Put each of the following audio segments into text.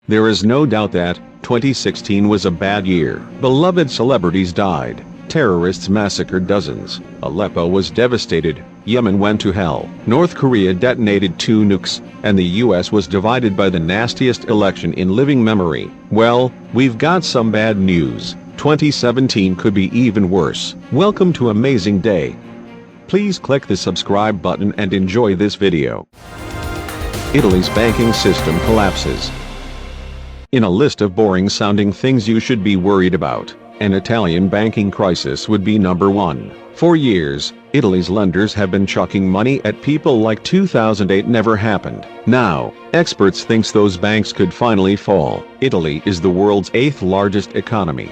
There is no doubt that 2016 was a bad year. Beloved celebrities died. Terrorists massacred dozens. Aleppo was devastated. Yemen went to hell. North Korea detonated 2 nukes, and the US was divided by the nastiest election in living memory. Well, we've got some bad news. 2017 could be even worse. Welcome to Amazing Day. Please click the subscribe button and enjoy this video. Italy's banking system collapses. In a list of boring-sounding things you should be worried about, an Italian banking crisis would be number 1. For years, Italy's lenders have been chucking money at people like 2008 never happened. Now, experts think those banks could finally fall. Italy is the world's 8th largest economy.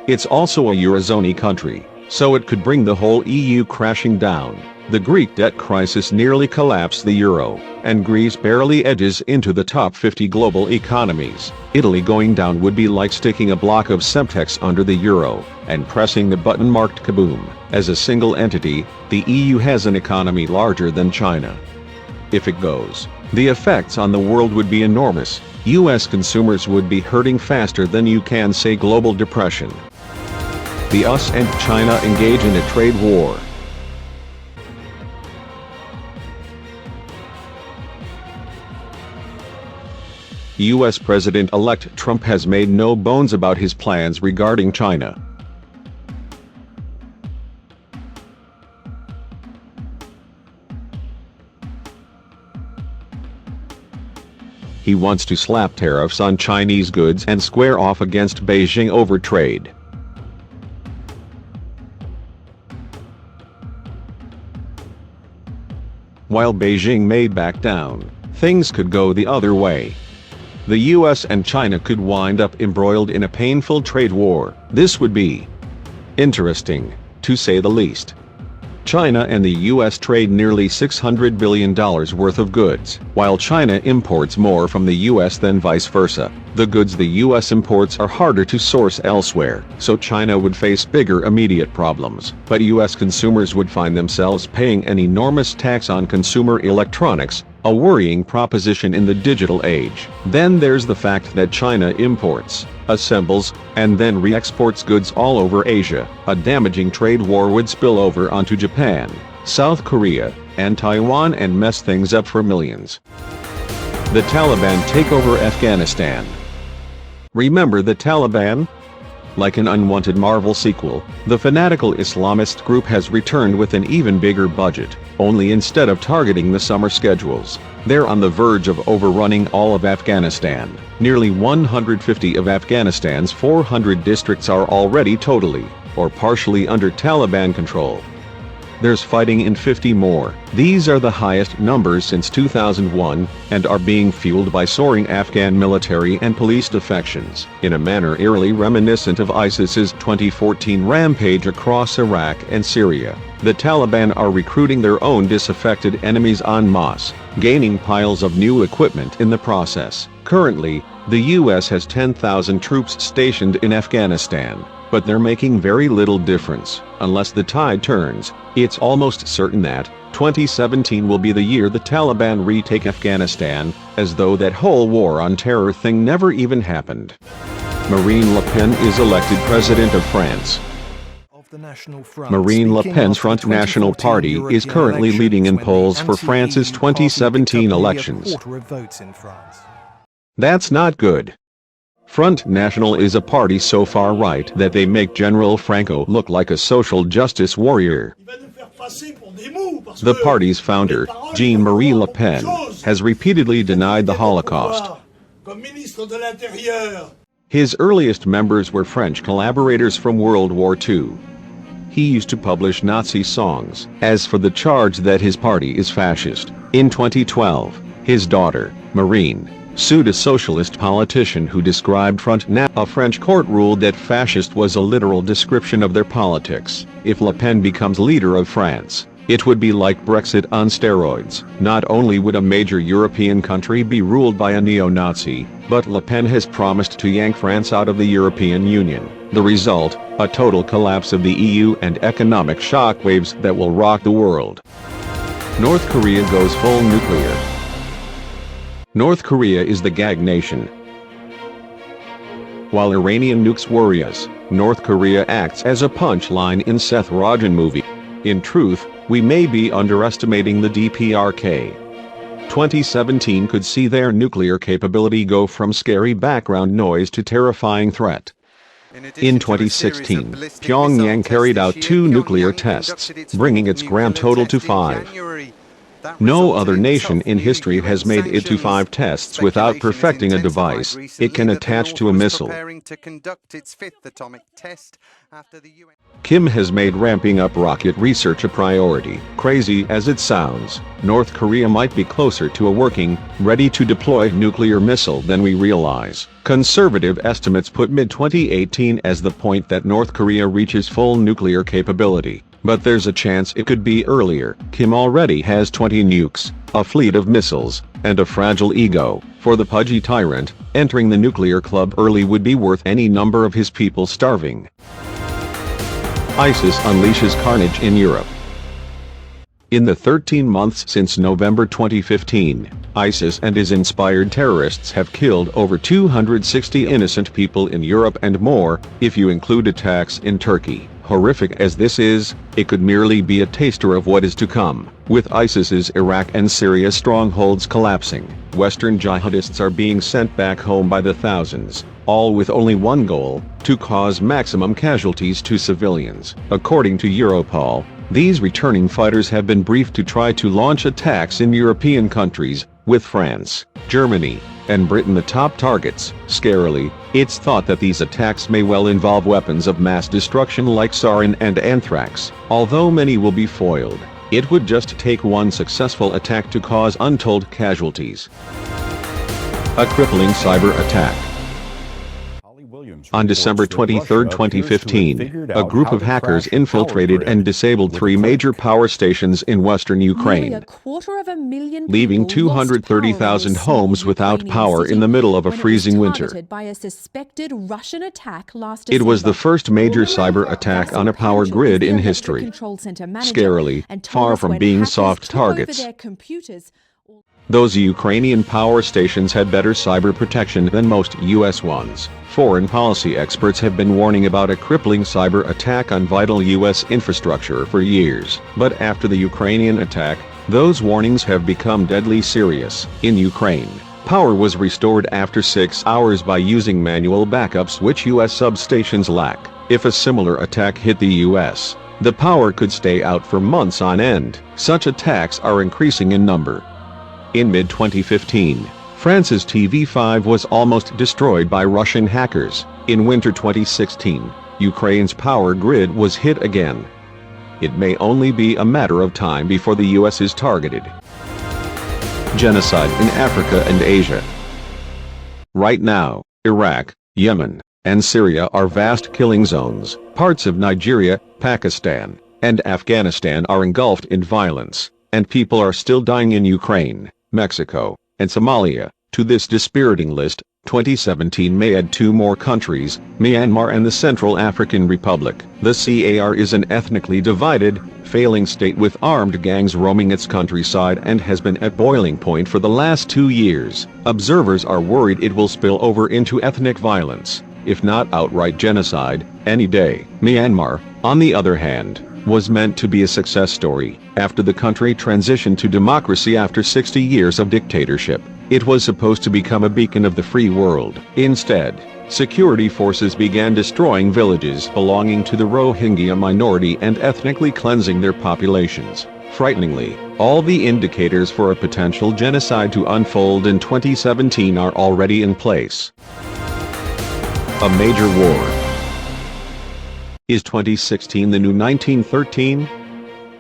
It's also a Eurozone country, so it could bring the whole EU crashing down. The Greek debt crisis nearly collapsed the euro, and Greece barely edges into the top 50 global economies. Italy going down would be like sticking a block of Semtex under the euro, and pressing the button marked kaboom. As a single entity, the EU has an economy larger than China. If it goes, the effects on the world would be enormous. US consumers would be hurting faster than you can say global depression. The US and China engage in a trade war. US President-elect Trump has made no bones about his plans regarding China. He wants to slap tariffs on Chinese goods and square off against Beijing over trade. While Beijing may back down, things could go the other way. The US and China could wind up embroiled in a painful trade war. This would be interesting, to say the least. China and the US trade nearly $600 billion worth of goods, while China imports more from the US than vice versa. The goods the US imports are harder to source elsewhere, so China would face bigger immediate problems. But US consumers would find themselves paying an enormous tax on consumer electronics, a worrying proposition in the digital age. Then there's the fact that China imports, assembles, and then re-exports goods all over Asia. A damaging trade war would spill over onto Japan, South Korea, and Taiwan and mess things up for millions. The Taliban take over Afghanistan. Remember the Taliban? Like an unwanted Marvel sequel, the fanatical Islamist group has returned with an even bigger budget, only instead of targeting the summer schedules, they're on the verge of overrunning all of Afghanistan. Nearly 150 of Afghanistan's 400 districts are already totally, or partially under Taliban control. There's fighting in 50 more. These are the highest numbers since 2001, and are being fueled by soaring Afghan military and police defections, in a manner eerily reminiscent of ISIS's 2014 rampage across Iraq and Syria. The Taliban are recruiting their own disaffected enemies en masse, gaining piles of new equipment in the process. Currently, the US has 10,000 troops stationed in Afghanistan, but they're making very little difference. Unless the tide turns, it's almost certain that 2017 will be the year the Taliban retake Afghanistan, as though that whole war on terror thing never even happened. Marine Le Pen is elected president of France. Marine Le Pen's Front National Party is currently leading in polls for France's 2017 elections. That's not good. Front National is a party so far right that they make General Franco look like a social justice warrior. The party's founder, Jean-Marie Le Pen, has repeatedly denied the Holocaust. His earliest members were French collaborators from World War II. He used to publish Nazi songs. As for the charge that his party is fascist, in 2012, his daughter, Marine, sued a socialist politician who described Front National. A French court ruled that fascist was a literal description of their politics. If Le Pen becomes leader of France, it would be like Brexit on steroids. Not only would a major European country be ruled by a neo-Nazi, but Le Pen has promised to yank France out of the European Union. The result, a total collapse of the EU and economic shockwaves that will rock the world. North Korea goes full nuclear. North Korea is the gag nation. While Iranian nukes worry us, North Korea acts as a punchline in Seth Rogen movie. In truth, we may be underestimating the DPRK. 2017 could see their nuclear capability go from scary background noise to terrifying threat. In 2016, Pyongyang carried out 2 nuclear tests, bringing its grand total to 5. No other nation in history has made it to 5 tests without perfecting a device it can attach to a missile. Kim has made ramping up rocket research a priority. Crazy as it sounds, North Korea might be closer to a working, ready-to-deploy nuclear missile than we realize. Conservative estimates put mid-2018 as the point that North Korea reaches full nuclear capability. But there's a chance it could be earlier. Kim already has 20 nukes, a fleet of missiles, and a fragile ego. For the pudgy tyrant, entering the nuclear club early would be worth any number of his people starving. ISIS unleashes carnage in Europe. In the 13 months since November 2015, ISIS and his inspired terrorists have killed over 260 innocent people in Europe and more, if you include attacks in Turkey. Horrific as this is, it could merely be a taster of what is to come. With ISIS's Iraq and Syria strongholds collapsing, Western jihadists are being sent back home by the thousands, all with only one goal: to cause maximum casualties to civilians. According to Europol, these returning fighters have been briefed to try to launch attacks in European countries, with France, Germany, and Britain the top targets. Scarily, it's thought that these attacks may well involve weapons of mass destruction like sarin and anthrax. Although many will be foiled, it would just take one successful attack to cause untold casualties. A crippling cyber attack. On December 23, 2015, a group of hackers infiltrated and disabled 3 major power stations in western Ukraine, leaving 230,000 homes without power in the middle of a freezing winter. It was the first major cyber attack on a power grid in history. Scarily, far from being soft targets. Those Ukrainian power stations had better cyber protection than most U.S. ones. Foreign policy experts have been warning about a crippling cyber attack on vital U.S. infrastructure for years. But after the Ukrainian attack, those warnings have become deadly serious. In Ukraine, power was restored after 6 hours by using manual backups which U.S. substations lack. If a similar attack hit the U.S., the power could stay out for months on end. Such attacks are increasing in number. In mid-2015, France's TV5 was almost destroyed by Russian hackers. In winter 2016, Ukraine's power grid was hit again. It may only be a matter of time before the U.S. is targeted. Genocide in Africa and Asia. Right now, Iraq, Yemen, and Syria are vast killing zones. Parts of Nigeria, Pakistan, and Afghanistan are engulfed in violence, and people are still dying in Ukraine, Mexico, and Somalia. To this dispiriting list, 2017 may add 2 more countries, Myanmar and the Central African Republic. The CAR is an ethnically divided, failing state with armed gangs roaming its countryside and has been at boiling point for the last 2 years. Observers are worried it will spill over into ethnic violence, if not outright genocide, any day. Myanmar, on the other hand, was meant to be a success story. After the country transitioned to democracy after 60 years of dictatorship, it was supposed to become a beacon of the free world. Instead, security forces began destroying villages belonging to the Rohingya minority and ethnically cleansing their populations. Frighteningly, all the indicators for a potential genocide to unfold in 2017 are already in place. A major war. Is 2016 the new 1913?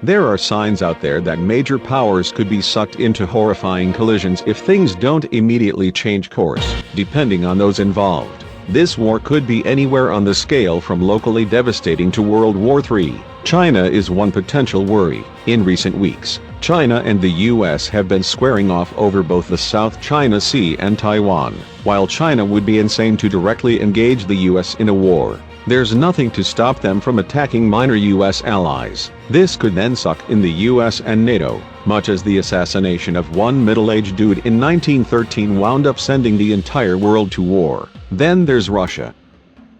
There are signs out there that major powers could be sucked into horrifying collisions if things don't immediately change course, depending on those involved. This war could be anywhere on the scale from locally devastating to World War III. China is one potential worry. In recent weeks, China and the US have been squaring off over both the South China Sea and Taiwan. While China would be insane to directly engage the US in a war, there's nothing to stop them from attacking minor U.S. allies. This could then suck in the U.S. and NATO, much as the assassination of one middle-aged dude in 1913 wound up sending the entire world to war. Then there's Russia.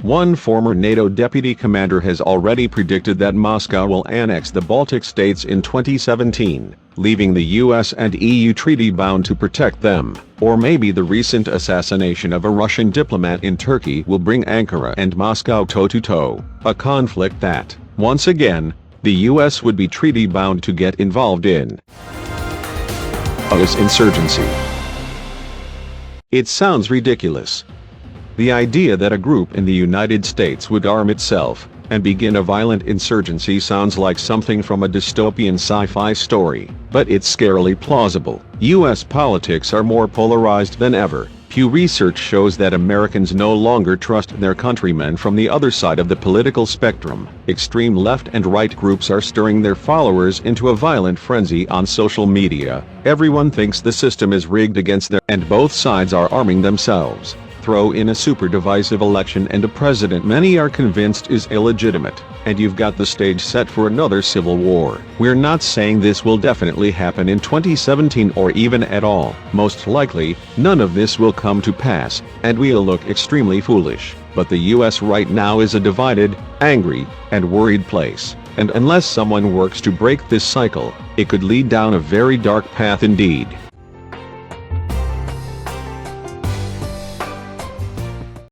One former NATO deputy commander has already predicted that Moscow will annex the Baltic states in 2017, leaving the US and EU treaty-bound to protect them. Or maybe the recent assassination of a Russian diplomat in Turkey will bring Ankara and Moscow toe-to-toe, a conflict that, once again, the US would be treaty-bound to get involved in. US insurgency. It sounds ridiculous. The idea that a group in the United States would arm itself and begin a violent insurgency sounds like something from a dystopian sci-fi story, but it's scarily plausible. US politics are more polarized than ever. Pew Research shows that Americans no longer trust their countrymen from the other side of the political spectrum. Extreme left and right groups are stirring their followers into a violent frenzy on social media. Everyone thinks the system is rigged against them, and both sides are arming themselves. Throw in a super divisive election and a president many are convinced is illegitimate, and you've got the stage set for another civil war. We're not saying this will definitely happen in 2017 or even at all. Most likely, none of this will come to pass, and we'll look extremely foolish. But the US right now is a divided, angry, and worried place, and unless someone works to break this cycle, it could lead down a very dark path indeed.